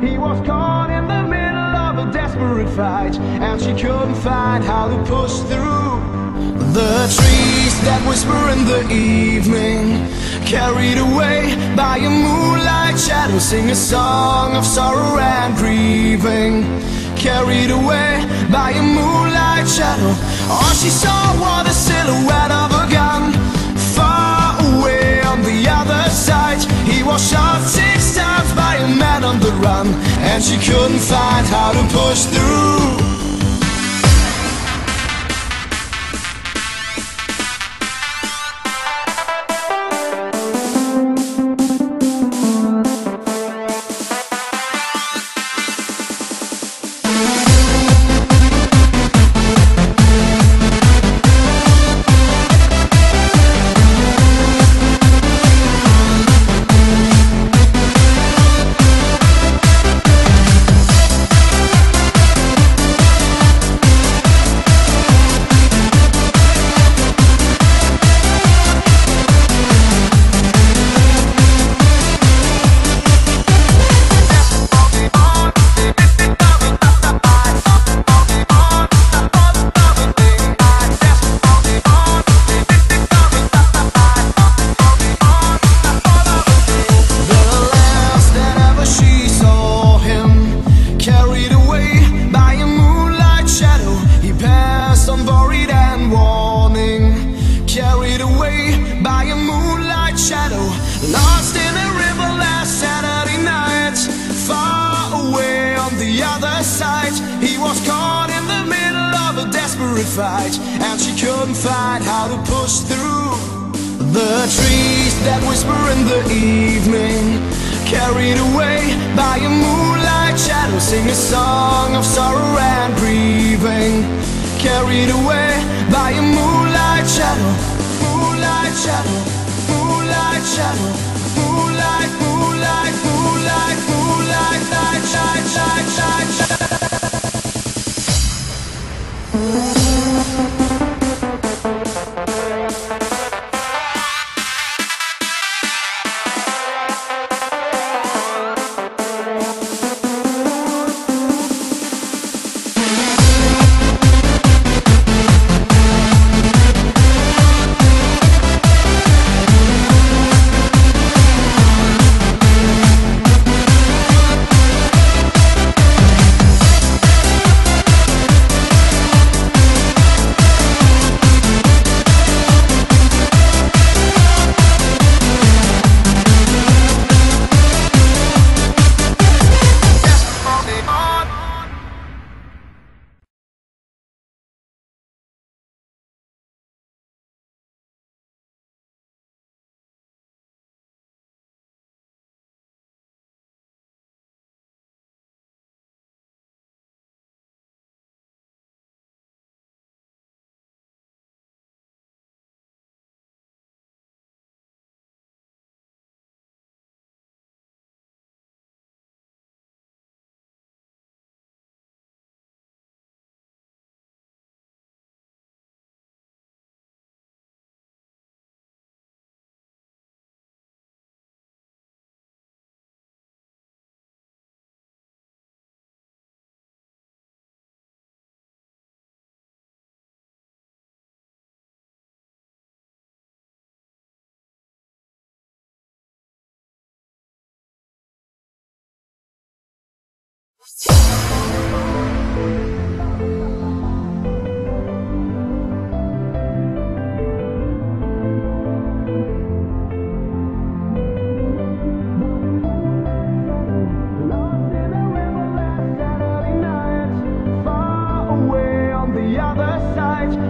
He was caught in the middle of a desperate fight, and she couldn't find how to push through. The trees that whisper in the evening, carried away by a moonlight shadow, sing a song of sorrow and grieving. Carried away by a moonlight shadow, all she saw was the silhouette of a gun. Far away on the other side, he was shot 6 times by a man on the run, and she couldn't find how to push through. Lost in a river last Saturday night, far away on the other side. He was caught in the middle of a desperate fight, and she couldn't find how to push through. The trees that whisper in the evening, carried away by a moonlight shadow, sing a song of sorrow and grieving. Carried away by a moonlight shadow, moonlight shadow, moonlight shadow, moonlight, moonlight, moonlight, moonlight, light, shine, shine, shine, shine.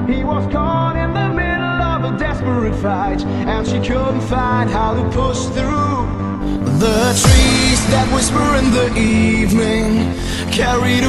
He was caught in the middle of a desperate fight, and she couldn't find how to push through. The trees that whisper in the evening carried away